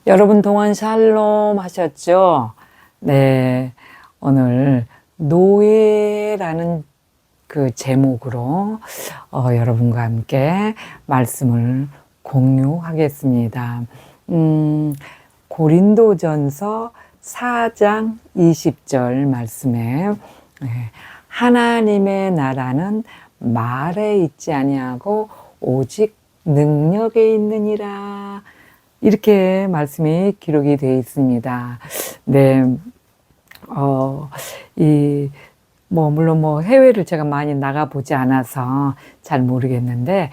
여러분 동안 샬롬 하셨죠? 네, 오늘 노예라는 그 제목으로 여러분과 함께 말씀을 공유하겠습니다. 고린도전서 4장 20절 말씀에 하나님의 나라는 말에 있지 아니하고 오직 능력에 있느니라. 이렇게 말씀이 기록이 되어 있습니다. 네, 물론 해외를 제가 많이 나가보지 않아서 잘 모르겠는데,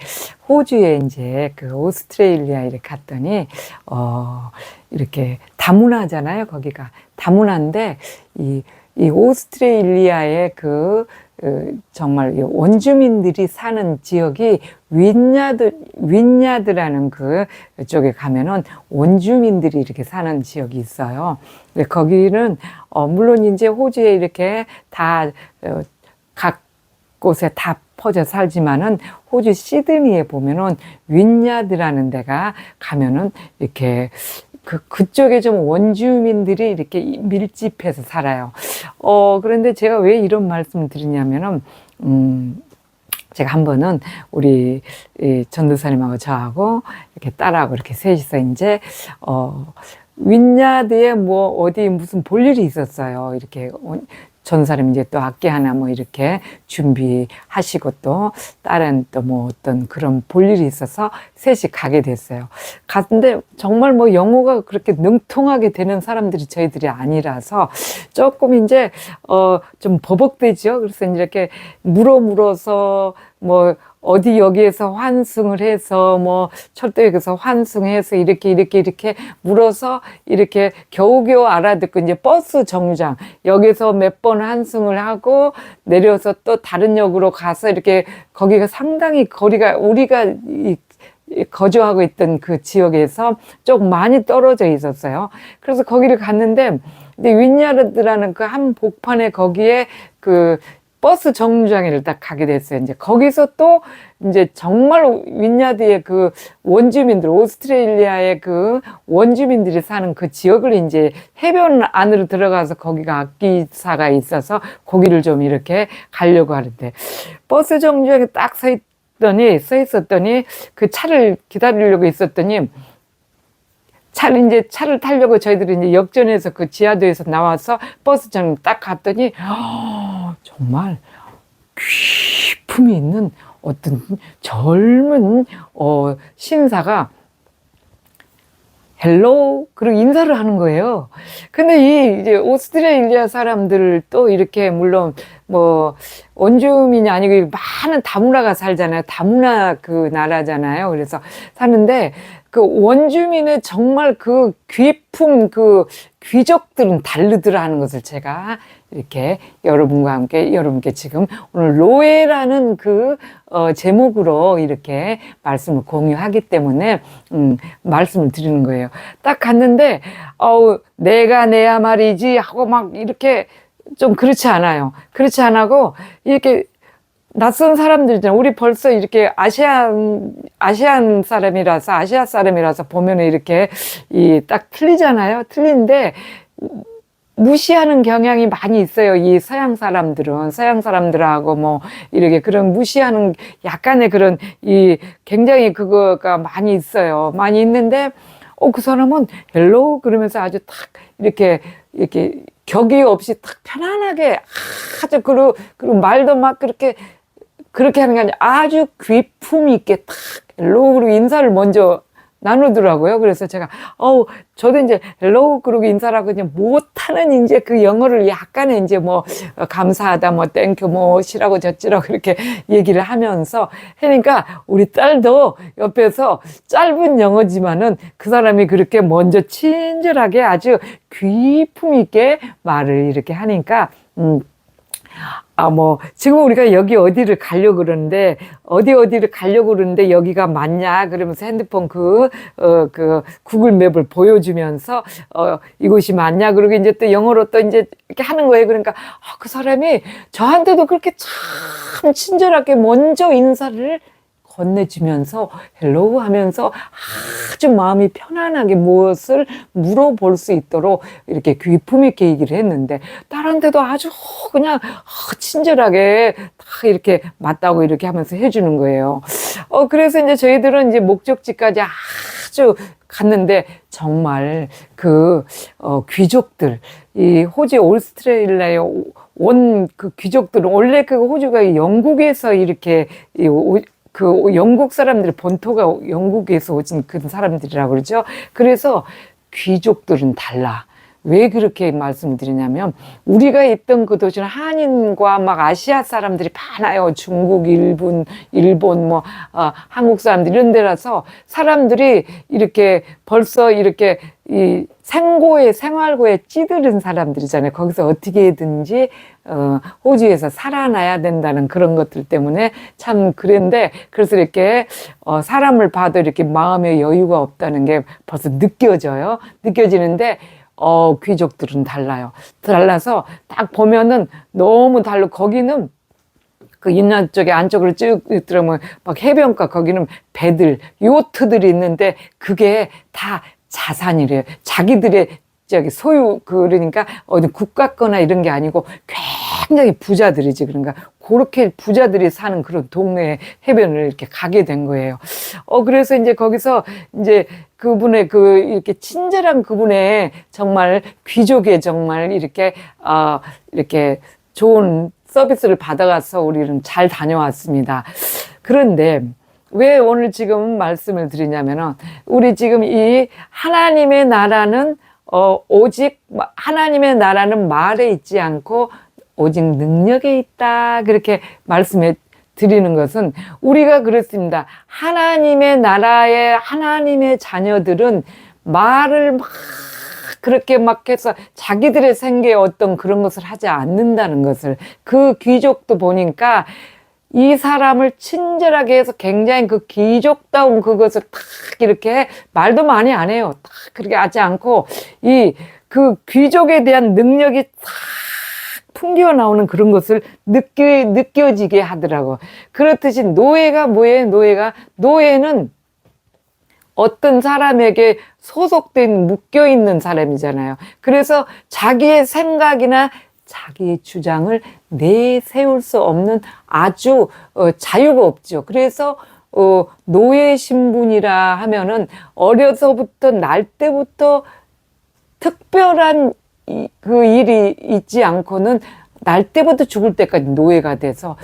호주에 이제 그 오스트레일리아에 갔더니, 이렇게 다문화잖아요, 거기가. 다문화인데, 이 오스트레일리아의 정말 원주민들이 사는 지역이 윈야드라는 쪽에 가면은 원주민들이 이렇게 사는 지역이 있어요. 거기는, 물론 이제 호주에 이렇게 각 곳에 다 퍼져 살지만은 호주 시드니에 보면은 윈야드라는 데가 가면은 이렇게 그쪽에 좀 원주민들이 이렇게 밀집해서 살아요. 그런데 제가 왜 이런 말씀을 드리냐면은, 제가 한 번은 우리 전도사님하고 저하고 이렇게 딸하고 이렇게 셋이서 이제, 윈야드에 어디 무슨 볼 일이 있었어요. 이렇게 전사님 이제 또 악기 하나 이렇게 준비하시고 또 다른 또 어떤 그런 볼 일이 있어서 셋이 가게 됐어요. 갔는데 정말 영어가 그렇게 능통하게 되는 사람들이 저희들이 아니라서 조금 이제 좀 버벅대죠. 그래서 이렇게 물어서 어디 여기에서 환승을 해서 철도역에서 환승해서 이렇게 물어서 이렇게 겨우겨우 알아듣고 이제 버스 정류장 여기서 몇 번 환승을 하고 내려서 또 다른 역으로 가서 이렇게 거기가 상당히 거리가 우리가 거주하고 있던 그 지역에서 조금 많이 떨어져 있었어요. 그래서 거기를 갔는데 근데 윈야르드라는 그 한 복판에 거기에 버스 정류장에 딱 가게 됐어요. 이제 거기서 또 이제 정말 윈야드의 그 원주민들, 오스트레일리아의 그 원주민들이 사는 그 지역을 이제 해변 안으로 들어가서 거기가 악기사가 있어서 거기를 좀 이렇게 가려고 하는데 버스 정류장에 딱 서 있었더니 그 차를 기다리려고 있었더니 차를 타려고 저희들이 이제 역전해서 그 지하도에서 나와서 버스장 딱 갔더니, 정말 귀품이 있는 어떤 젊은, 신사가 헬로우 그리고 인사를 하는 거예요. 근데 이제 오스트레일리아 사람들도 이렇게 물론 원주민이 아니고 많은 다문화가 살잖아요. 다문화 그 나라잖아요. 그래서 사는데 그 원주민의 정말 그 귀품 귀족들은 다르더라 하는 것을 제가 이렇게 여러분께 지금 오늘 노예라는 제목으로 이렇게 말씀을 공유하기 때문에 말씀을 드리는 거예요. 딱 갔는데 내가 내야 말이지 하고 이렇게 좀 그렇지 않아요. 그렇지 않고 이렇게 낯선 사람들이잖아요. 우리 벌써 이렇게 아시아 사람이라서 보면은 이렇게 딱 틀리잖아요. 틀린데 무시하는 경향이 많이 있어요. 이 서양 사람들하고 이렇게 그런 무시하는 약간의 그런 굉장히 그거가 많이 있어요. 많이 있는데 그 사람은 헬로우 그러면서 아주 탁 이렇게 격의 없이 탁 편안하게 아주 그리고 말도 그렇게 하는 게 아니라 아주 귀품 있게 탁 헬로우 그리고 인사를 먼저 나누더라고요. 그래서 제가 저도 이제 헬로우 그러고 인사를 하고 이제 못하는 이제 그 영어를 약간의 이제 감사하다 땡큐 시라고 저찌라고 이렇게 얘기를 하면서 하니까 우리 딸도 옆에서 짧은 영어지만은 그 사람이 그렇게 먼저 친절하게 아주 귀품 있게 말을 이렇게 하니까 지금 우리가 여기 어디를 가려고 그러는데, 여기가 맞냐? 그러면서 핸드폰 구글 맵을 보여주면서, 이곳이 맞냐? 그러고 이제 또 영어로 또 이제 이렇게 하는 거예요. 그러니까, 그 사람이 저한테도 그렇게 참 친절하게 먼저 인사를 건네주면서 헬로우 하면서 아주 마음이 편안하게 무엇을 물어볼 수 있도록 이렇게 귀품 있게 얘기를 했는데, 다른 데도 아주 그냥 친절하게 다 이렇게 맞다고 이렇게 하면서 해주는 거예요. 그래서 이제 저희들은 이제 목적지까지 아주 갔는데, 정말 귀족들, 이 호주 오스트레일리아에 온 그 귀족들은, 원래 그 호주가 영국에서 이렇게 영국 사람들이 본토가 영국에서 오신 그런 사람들이라고 그러죠. 그래서 귀족들은 달라. 왜 그렇게 말씀드리냐면, 우리가 있던 그 도시는 한인과 막 아시아 사람들이 많아요. 중국, 일본, 한국 사람들 이런 데라서 사람들이 이렇게 벌써 이렇게 이 생활고에 찌들은 사람들이잖아요. 거기서 어떻게든지 호주에서 살아나야 된다는 그런 것들 때문에 참 그런데, 그래서 이렇게 사람을 봐도 이렇게 마음에 여유가 없다는 게 벌써 느껴지는데, 귀족들은 달라요. 달라서 딱 보면은 너무 달라. 거기는 그 인land 쪽에 안쪽으로 쭉 들어오면 막 해변가, 거기는 배들, 요트들이 있는데 그게 다 자산이래요. 자기들의 소유, 그러니까 어디 국가 거나 이런 게 아니고 굉장히 부자들이지. 그러니까 그렇게 부자들이 사는 그런 동네에 해변을 이렇게 가게 된 거예요. 그래서 이제 거기서 이제 그분의 이렇게 친절한 그분의 정말 귀족의 정말 이렇게 좋은 서비스를 받아가서 우리는 잘 다녀왔습니다. 그런데 왜 오늘 지금 말씀을 드리냐면은, 우리 지금 이 하나님의 나라는 오직 하나님의 나라는 말에 있지 않고 오직 능력에 있다, 그렇게 말씀해 드리는 것은, 우리가 그렇습니다. 하나님의 나라의 하나님의 자녀들은 말을 막 그렇게 막 해서 자기들의 생계에 어떤 그런 것을 하지 않는다는 것을, 그 귀족도 보니까 이 사람을 친절하게 해서 굉장히 그 귀족다운 그것을 탁 이렇게 말도 많이 안 해요. 탁 그렇게 하지 않고 그 귀족에 대한 능력이 탁 풍겨 나오는 그런 것을 느껴지게 하더라고. 그렇듯이 노예가 뭐예요? 노예는 어떤 사람에게 소속된, 묶여있는 사람이잖아요. 그래서 자기의 생각이나 자기의 주장을 내세울 수 없는 아주 자유가 없죠. 그래서 노예 신분이라 하면은 어려서부터 날 때부터 특별한 그 일이 있지 않고는 날 때부터 죽을 때까지 노예가 돼서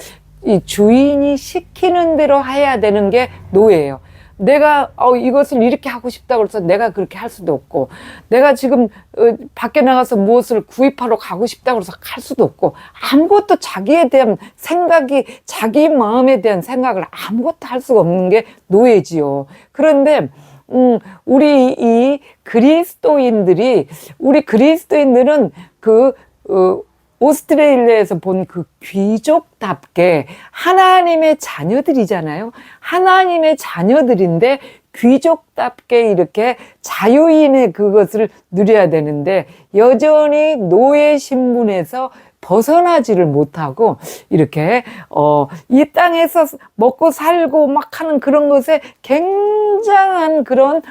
이 주인이 시키는 대로 해야 되는 게 노예예요. 내가 이것을 이렇게 하고 싶다고 해서 내가 그렇게 할 수도 없고, 내가 지금 밖에 나가서 무엇을 구입하러 가고 싶다고 해서 갈 수도 없고, 아무것도 자기에 대한 생각이, 자기 마음에 대한 생각을 아무것도 할 수가 없는 게 노예지요. 그런데 우리 이 그리스도인들은 오스트레일리아에서 본 그 귀족답게 하나님의 자녀들이잖아요. 하나님의 자녀들인데 귀족답게 이렇게 자유인의 그것을 누려야 되는데, 여전히 노예 신분에서 벗어나지를 못하고 이렇게 이 땅에서 먹고 살고 막 하는 그런 것에 굉장한 그런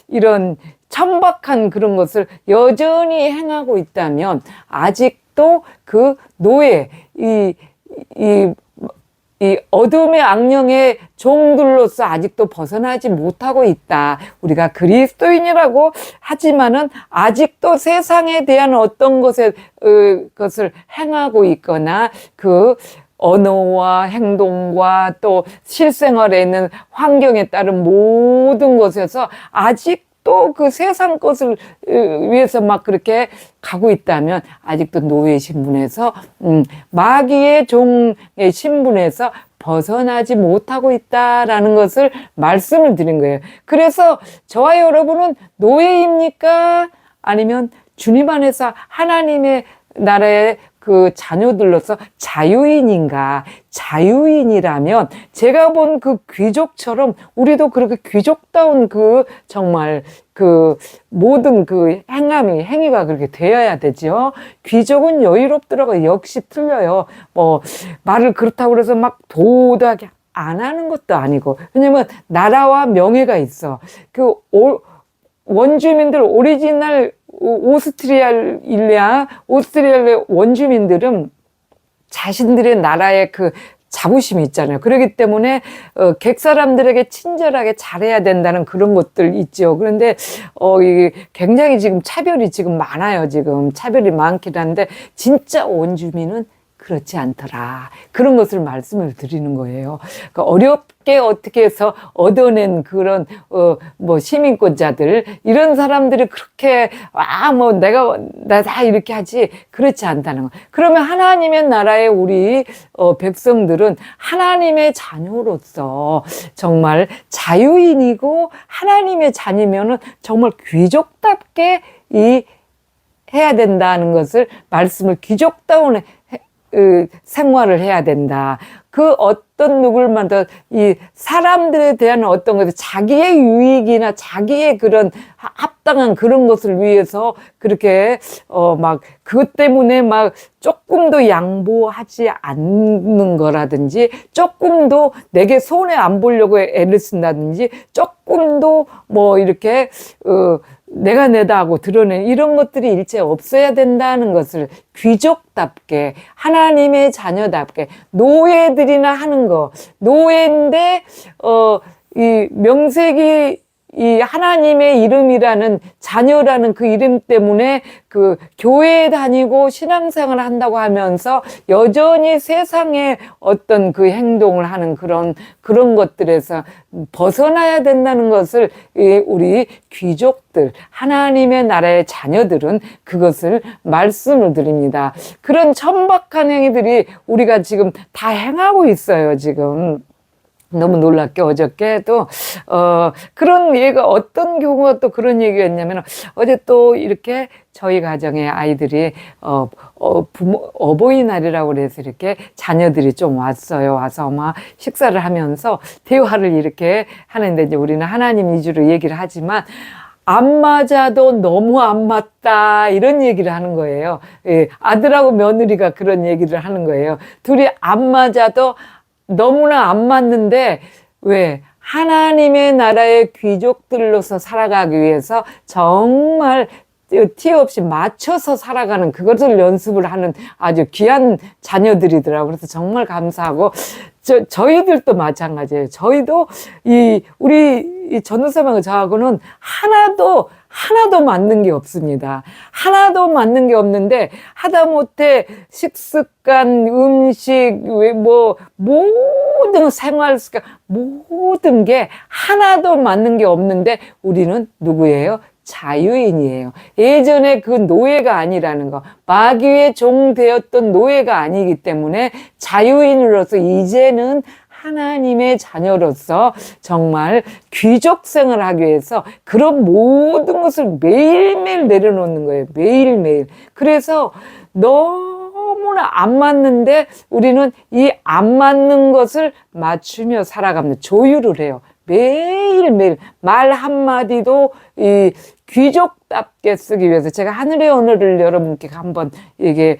이런 천박한 그런 것을 여전히 행하고 있다면, 아직도 그 노예, 이 어둠의 악령의 종들로서 아직도 벗어나지 못하고 있다. 우리가 그리스도인이라고 하지만은 아직도 세상에 대한 어떤 것을 행하고 있거나 그 언어와 행동과 또 실생활에 있는 환경에 따른 모든 것에서 아직도 그 세상 것을 위해서 막 그렇게 가고 있다면, 아직도 노예 신분에서 마귀의 종의 신분에서 벗어나지 못하고 있다라는 것을 말씀을 드린 거예요. 그래서 저와 여러분은 노예입니까? 아니면 주님 안에서 하나님의 나라의 그 자녀들로서 자유인인가? 자유인이라면 제가 본 그 귀족처럼 우리도 그렇게 귀족다운 정말 모든 행위가 그렇게 되어야 되죠. 귀족은 여유롭더라고요. 역시 틀려요. 말을 그렇다고 그래서 막 도도하게 안 하는 것도 아니고, 왜냐면 나라와 명예가 있어. 원주민들, 오리지널 오스트리아 원주민들은 자신들의 나라의 그 자부심이 있잖아요. 그렇기 때문에 객 사람들에게 친절하게 잘해야 된다는 그런 것들 있죠. 그런데 이게 굉장히 지금 차별이 지금 많아요. 지금 차별이 많긴 한데 진짜 원주민은 그렇지 않더라. 그런 것을 말씀을 드리는 거예요. 그러니까 어렵게 어떻게 해서 얻어낸 그런 뭐 시민권자들 이런 사람들이 그렇게 뭐 나 다 이렇게 하지 그렇지 않다는 거. 그러면 하나님의 나라의 우리 백성들은 하나님의 자녀로서 정말 자유인이고 하나님의 자녀면은 정말 귀족답게 해야 된다는 것을 말씀을 귀족다운 생활을 해야 된다. 그 어떤 누굴만도 이 사람들에 대한 어떤 것을 자기의 유익이나 자기의 그런 합당한 그런 것을 위해서 그렇게 막 그것 때문에 막 조금도 양보하지 않는 거라든지 조금도 내게 손해 안 보려고 애를 쓴다든지 조금도 뭐 이렇게 내가 내다 하고 드러낸 이런 것들이 일체 없어야 된다는 것을 귀족답게 하나님의 자녀답게 노예들이나 하는 거 노예인데 이 명색이 이 하나님의 이름이라는 자녀라는 그 이름 때문에 그 교회에 다니고 신앙생활을 한다고 하면서 여전히 세상의 어떤 그 행동을 하는 그런 것들에서 벗어나야 된다는 것을 우리 귀족들, 하나님의 나라의 자녀들은 그것을 말씀을 드립니다. 그런 천박한 행위들이 우리가 지금 다 행하고 있어요, 지금. 너무 놀랍게 어저께도 그런 얘기가 어떤 경우가 또 그런 얘기였냐면 어제 또 이렇게 저희 가정의 아이들이 어버이날이라고 그래서 이렇게 자녀들이 좀 왔어요. 와서 막 식사를 하면서 대화를 이렇게 하는데 이제 우리는 하나님 위주로 얘기를 하지만 안 맞아도 너무 안 맞다 이런 얘기를 하는 거예요. 예, 아들하고 며느리가 그런 얘기를 하는 거예요. 둘이 안 맞아도 너무나 안 맞는데 왜 하나님의 나라의 귀족들로서 살아가기 위해서 정말 티 없이 맞춰서 살아가는 그것을 연습을 하는 아주 귀한 자녀들이더라고요. 그래서 정말 감사하고 저희들도 마찬가지예요. 저희도 우리 전도사님하고 저하고는 하나도 맞는 게 없습니다. 하나도 맞는 게 없는데 하다못해 식습관, 음식, 모든 생활 습관, 모든 게 하나도 맞는 게 없는데 우리는 누구예요? 자유인이에요. 예전에 그 노예가 아니라는 거, 마귀의 종 되었던 노예가 아니기 때문에 자유인으로서 이제는 하나님의 자녀로서 정말 귀족 생활을 하기 위해서 그런 모든 것을 매일매일 내려놓는 거예요. 매일매일. 그래서 너무나 안 맞는데 우리는 이 안 맞는 것을 맞추며 살아갑니다. 조율을 해요. 매일매일 말 한마디도 이 귀족답게 쓰기 위해서 제가 하늘의 언어를 여러분께 한번 이게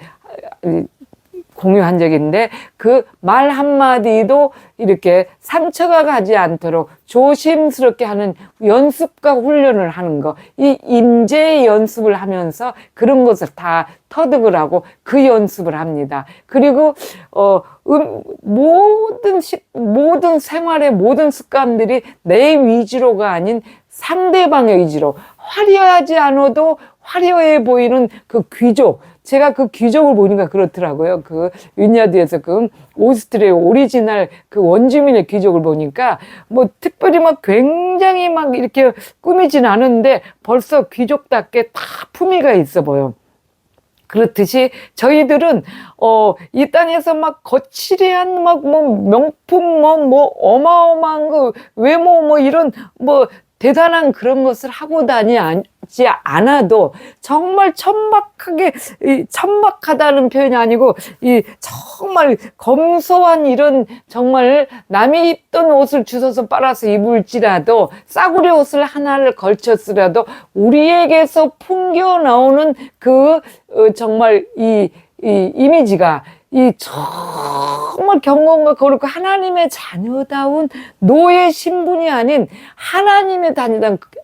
공유한 적이 있는데 그 말 한마디도 이렇게 상처가 가지 않도록 조심스럽게 하는 연습과 훈련을 하는 거. 이 임재의 연습을 하면서 그런 것을 다 터득을 하고 그 연습을 합니다. 그리고 모든 생활의 모든 습관들이 내 위주로가 아닌 상대방의 위주로 화려하지 않아도 화려해 보이는 그 귀족. 제가 그 귀족을 보니까 그렇더라고요. 그 윈야드에서 그 오스트리아 오리지널 그 원주민의 귀족을 보니까 뭐 특별히 막 굉장히 막 이렇게 꾸미진 않은데 벌써 귀족답게 다 품위가 있어 보여. 그렇듯이 저희들은 이 땅에서 막 거칠한 막 뭐 명품 뭐 어마어마한 그 외모 뭐 이런 뭐 대단한 그런 것을 하고 다니지 않아도 정말 천박하다는 표현이 아니고 정말 검소한 이런 정말 남이 입던 옷을 주워서 빨아서 입을지라도 싸구려 옷을 하나를 걸쳤으라도 우리에게서 풍겨 나오는 그 정말 이 이미지가 이 정말 경건과 거룩고 하나님의 자녀다운 노예 신분이 아닌 하나님의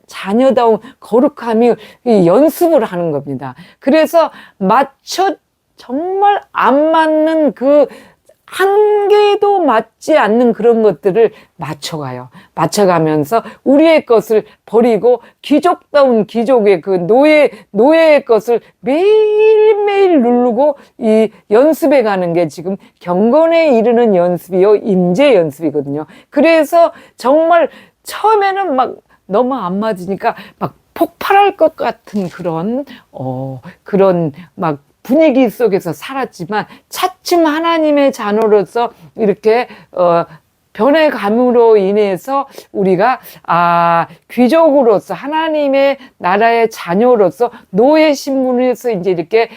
자녀다운 거룩함이 연습을 하는 겁니다. 그래서 정말 안 맞는 한 개도 맞지 않는 그런 것들을 맞춰가면서 우리의 것을 버리고 귀족다운 귀족의 노예의 것을 매일매일 누르고 이 연습해 가는 게 지금 경건에 이르는 연습이요, 임재 연습이거든요. 그래서 정말 처음에는 막 너무 안 맞으니까 막 폭발할 것 같은 그런 막 분위기 속에서 살았지만 차츰 하나님의 자녀로서 이렇게 변해감으로 인해서 우리가 귀족으로서 하나님의 나라의 자녀로서 노예 신분에서 이제 이렇게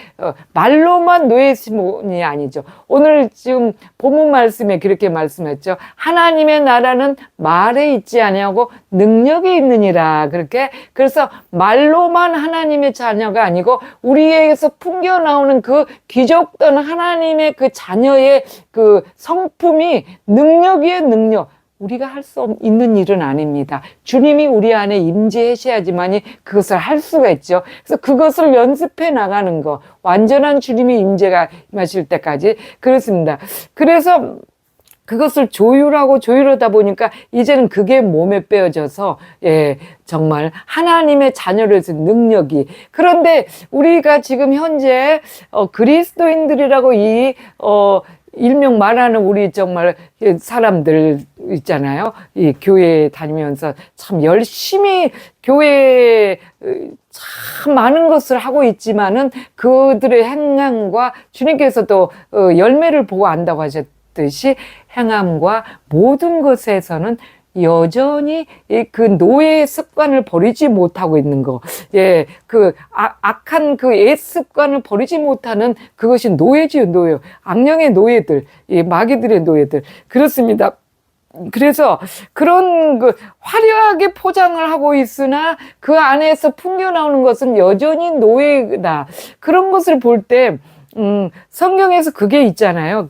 말로만 노예 신분이 아니죠. 오늘 지금 본문 말씀에 그렇게 말씀했죠. 하나님의 나라는 말에 있지 아니하고 능력이 있느니라. 그래서 말로만 하나님의 자녀가 아니고 우리에게서 풍겨 나오는 그 귀족된 하나님의 그 자녀의 그 성품이 능력 위에 능력, 우리가 할 수 있는 일은 아닙니다. 주님이 우리 안에 임재하셔야지만이 그것을 할 수가 있죠. 그래서 그것을 연습해 나가는 거, 완전한 주님의 임재가 임하실 때까지 그렇습니다. 그래서 그것을 조율하다 보니까 이제는 그게 몸에 빼어져서 정말 하나님의 자녀로서 능력이. 그런데 우리가 지금 현재 그리스도인들이라고 일명 말하는 우리 정말 사람들 있잖아요. 이 교회에 다니면서 참 열심히 교회에 참 많은 것을 하고 있지만은 그들의 행함과 주님께서도 열매를 보고 안다고 하셨듯이 행함과 모든 것에서는 여전히 그 노예의 습관을 버리지 못하고 있는 거. 악한 옛 습관을 버리지 못하는 그것이 노예지요, 노예. 악령의 노예들, 마귀들의 노예들. 그렇습니다. 그래서 그런 화려하게 포장을 하고 있으나 그 안에서 풍겨 나오는 것은 여전히 노예다. 그런 것을 볼 때, 성경에서 그게 있잖아요.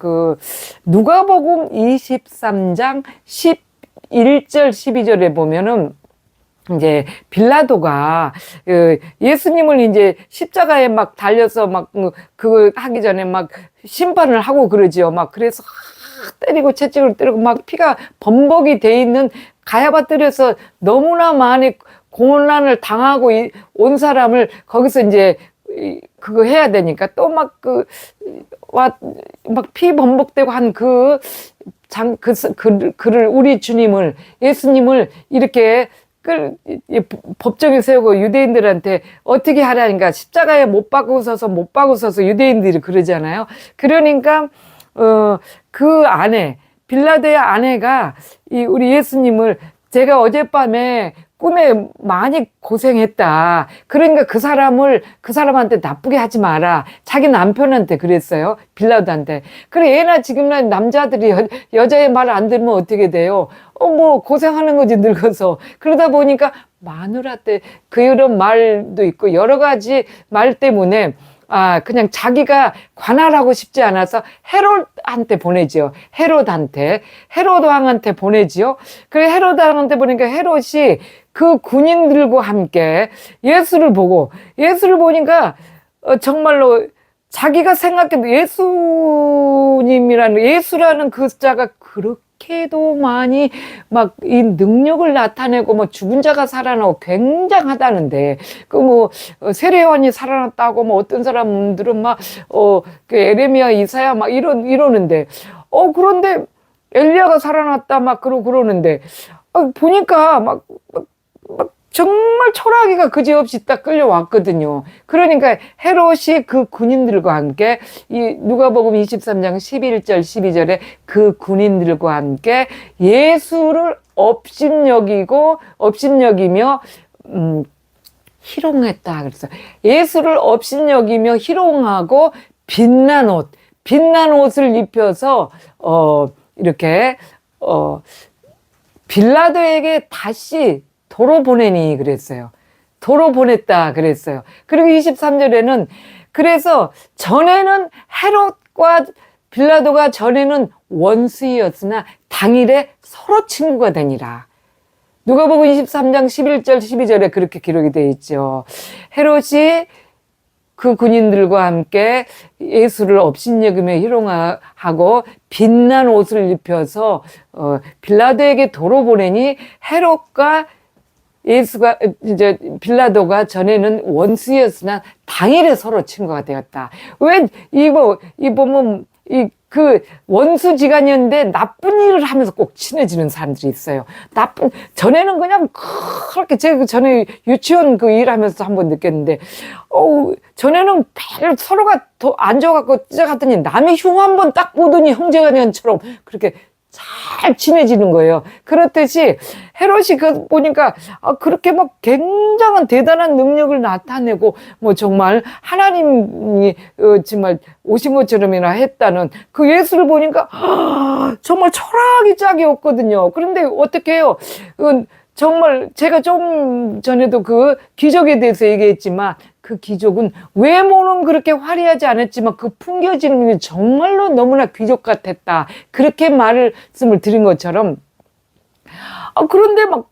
누가복음 23장 11절 12절에 보면은 이제 빌라도가 예수님을 이제 십자가에 막 달려서 막 그거 하기 전에 막 심판을 하고 그러지요. 막 그래서 때리고 채찍을 때리고 막 피가 범벅이 돼 있는 가야바 뜰에서 너무나 많이 고난을 당하고 온 사람을 거기서 이제 그거 해야 되니까 또 막 막 피 범벅되고 한 그를 우리 주님을 예수님을 이렇게 법정에 세우고 유대인들한테 어떻게 하라니까 십자가에 못 박으셔서 유대인들이 그러잖아요. 그러니까 그 아내 빌라도의 아내가 우리 예수님을 제가 어젯밤에 꿈에 많이 고생했다. 그러니까 그 사람한테 나쁘게 하지 마라. 자기 남편한테 그랬어요. 빌라도한테. 그래, 얘나 지금나 남자들이 여자의 말 안 들으면 어떻게 돼요? 뭐 고생하는 거지, 늙어서. 그러다 보니까 마누라 때 그런 말도 있고 여러 가지 말 때문에 그냥 자기가 관할하고 싶지 않아서 헤롯한테 보내지요. 헤롯 왕한테 보내지요. 그래, 헤롯 왕한테 보니까 헤롯이 그 군인들과 함께 예수를 보니까 정말로 자기가 생각해도 예수라는 그 자가 그렇게도 많이 막 이 능력을 나타내고 뭐 죽은 자가 살아나고 굉장하다는데 세례요한이 살아났다고 어떤 사람들은 그 에레미야 이사야 막 이러는데 그런데 엘리야가 살아났다 막 그러는데 보니까 막 정말 초라하기가 그지없이 딱 끌려왔거든요. 그러니까 헤롯이 그 군인들과 함께 누가복음 23장 11절 12절에 그 군인들과 함께 예수를 업신여기며 희롱했다. 그래서 예수를 업신여기며 희롱하고 빛난 옷을 입혀서 이렇게 빌라도에게 다시 도로 보내니 그랬어요. 도로 보냈다 그랬어요. 그리고 23절에는 그래서 전에는 헤롯과 빌라도가 전에는 원수이었으나 당일에 서로 친구가 되니라. 누가복음 23장 11절 12절에 그렇게 기록이 되어 있죠. 헤롯이 그 군인들과 함께 예수를 업신여기며 희롱하고 빛난 옷을 입혀서 빌라도에게 도로 보내니 헤롯과 이제 빌라도가 전에는 원수였으나 당일에 서로 친구가 되었다. 왜 이 보면 그 원수지간이었는데 나쁜 일을 하면서 꼭 친해지는 사람들이 있어요. 전에는 그냥 그렇게 제가 전에 유치원 그 일하면서 한번 느꼈는데, 전에는 별 서로가 더 안 좋아갖고 찢어갔더니 남의 흉 한 번 딱 보더니 형제간연처럼 그렇게 잘 친해지는 거예요. 그렇듯이 헤롯이 보니까 그렇게 막 굉장한 대단한 능력을 나타내고 뭐 정말 하나님이 정말 오신 것처럼이나 했다는 그 예수를 보니까 정말 철학이 짝이 없거든요. 그런데 어떻게 해요? 정말 제가 좀 전에도 그 기적에 대해서 얘기했지만 그 기적은 외모는 그렇게 화려하지 않았지만 그 풍겨지는 게 정말로 너무나 귀족 같았다. 그렇게 말씀을 드린 것처럼 그런데 막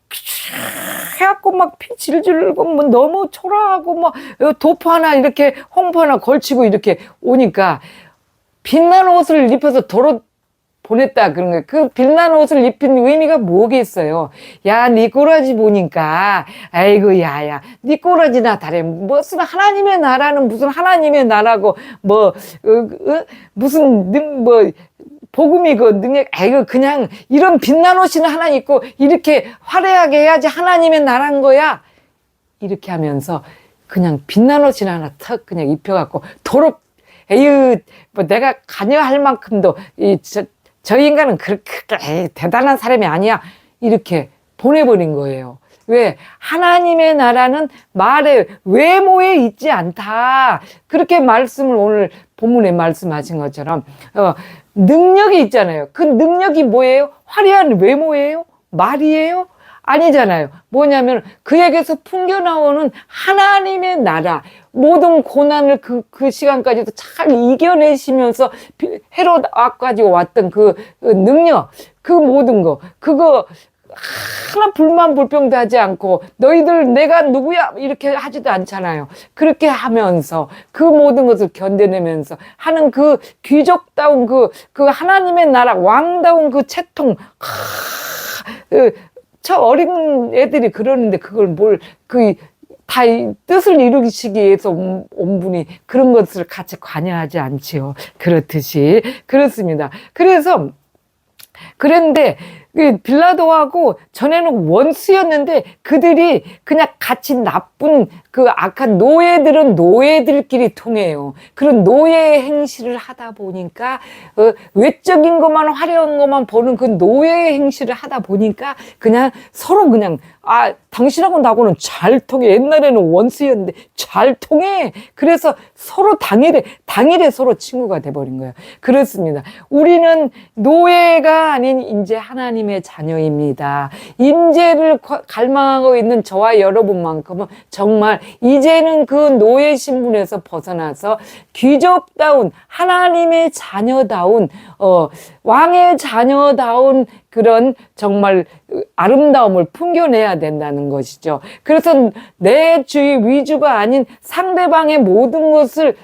해갖고 막 피 질질 흘고 뭐 너무 초라하고 뭐 도포 하나 이렇게 홍보 하나 걸치고 이렇게 오니까 빛나는 옷을 입혀서 도로 보냈다 그런 거예요. 그 빛나는 옷을 입힌 의미가 뭐겠어요? 야, 네 꼬라지 보니까 아이고 야야, 네 꼬라지나 다래. 무슨 하나님의 나라는 무슨 하나님의 나라고 무슨 복음이 그 능력, 아이고 그냥 이런 빛난 옷이나 하나 입고 이렇게 화려하게 해야지 하나님의 나라인 거야. 이렇게 하면서 그냥 빛난 옷이나 하나 턱 그냥 입혀갖고 도로 에휴 뭐 내가 관여할 만큼도 저 인간은 그렇게 대단한 사람이 아니야. 이렇게 보내버린 거예요. 왜? 하나님의 나라는 말에 외모에 있지 않다. 그렇게 말씀을 오늘 본문에 말씀하신 것처럼 능력이 있잖아요. 그 능력이 뭐예요? 화려한 외모예요? 말이에요? 아니잖아요. 뭐냐면 그에게서 풍겨나오는 하나님의 나라, 모든 고난을 그 시간까지도 잘 이겨내시면서 헤롯 앞까지 왔던 그 능력, 그 모든 거, 그거 하나 불만 불평도 하지 않고 너희들 내가 누구야 이렇게 하지도 않잖아요. 그렇게 하면서 그 모든 것을 견뎌내면서 하는 그 귀족다운 그 하나님의 나라 왕다운 그 채통, 저 어린 애들이 그러는데 그걸 다 뜻을 이루시기 위해서 온 분이 그런 것을 같이 관여하지 않지요. 그렇듯이 그렇습니다. 그런데 빌라도하고 전에는 원수였는데 그들이 그냥 같이 나쁜 그 악한 노예들은 노예들끼리 통해요. 그런 노예 행실을 하다 보니까 외적인 것만 화려한 것만 보는 그 노예 행실을 하다 보니까 그냥 서로 그냥 당신하고 나하고는 잘 통해. 옛날에는 원수였는데 잘 통해. 그래서 서로 당일에 서로 친구가 돼버린 거예요. 그렇습니다. 우리는 노예가 아닌 이제 하나님의 자녀입니다. 임재를 갈망하고 있는 저와 여러분만큼은 정말 이제는 그 노예 신분에서 벗어나서 귀족다운 하나님의 자녀다운 왕의 자녀다운 그런 정말 아름다움을 풍겨내야 된다는 것이죠. 그래서 내 주의 위주가 아닌 상대방의 모든 것을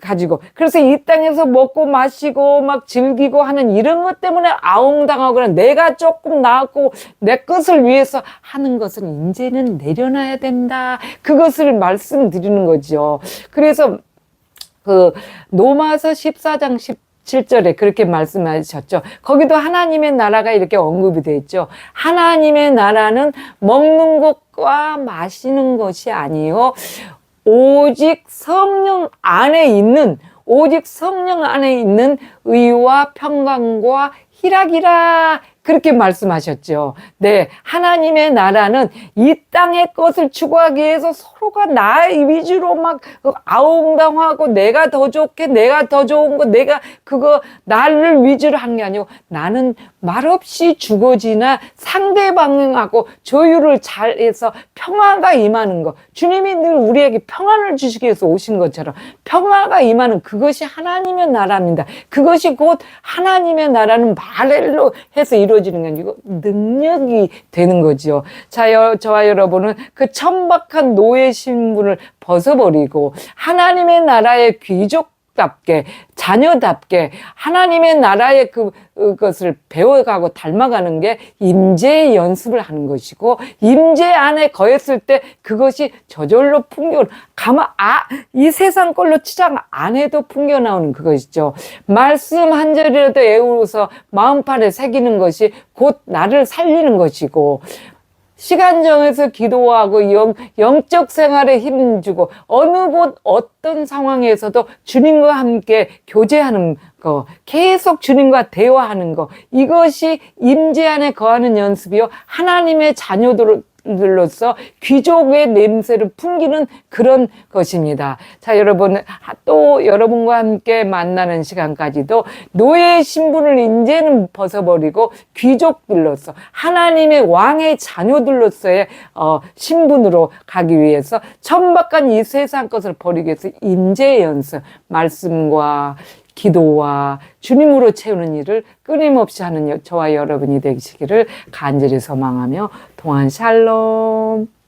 가지고 그래서 이 땅에서 먹고 마시고 막 즐기고 하는 이런 것 때문에 아웅당하거나 내가 조금 나았고 내 것을 위해서 하는 것은 이제는 내려놔야 된다. 그것을 말씀드리는 거죠. 그래서 그 로마서 14장 17절에 그렇게 말씀하셨죠. 거기도 하나님의 나라가 이렇게 언급이 되어 있죠. 하나님의 나라는 먹는 것과 마시는 것이 아니요 오직 성령 안에 있는 의와 평강과 희락이라 그렇게 말씀하셨죠. 네, 하나님의 나라는 이 땅의 것을 추구하기 위해서 서로가 나 위주로 막 아웅당하고 내가 더 좋게 내가 더 좋은 거 내가 그거 나를 위주로 한 게 아니고 나는 말없이 주거지나 상대방하고 조율을 잘해서 평화가 임하는 것. 주님이 늘 우리에게 평안을 주시기 위해서 오신 것처럼 평화가 임하는 그것이 하나님의 나라입니다. 그것이 곧 하나님의 나라는 말로 해서 이루어지는 게 아니고 능력이 되는 거죠. 자, 저와 여러분은 그 천박한 노예 신분을 벗어버리고 하나님의 나라의 귀족답게 자녀답게 하나님의 나라의 그것을 배워가고 닮아가는 게 임재의 연습을 하는 것이고 임재 안에 거했을 때 그것이 저절로 이 세상 걸로 치장 안 해도 풍겨 나오는 그것이죠. 말씀 한 절이라도 외우서 마음판에 새기는 것이 곧 나를 살리는 것이고 시간 정해서 기도하고 영적 생활에 힘주고 어느 곳 어떤 상황에서도 주님과 함께 교제하는 거, 계속 주님과 대화하는 거, 이것이 임재 안에 거하는 연습이요 하나님의 자녀들로서 귀족의 냄새를 풍기는 그런 것입니다. 자, 여러분, 또 여러분과 함께 만나는 시간까지도 노예의 신분을 이제는 벗어버리고 귀족들로서 하나님의 왕의 자녀들로서의 신분으로 가기 위해서 천박한 이 세상 것을 버리기 위해서 임재의 연습, 말씀과 기도와 주님으로 채우는 일을 끊임없이 하는 저와 여러분이 되시기를 간절히 소망하며 동안 샬롬.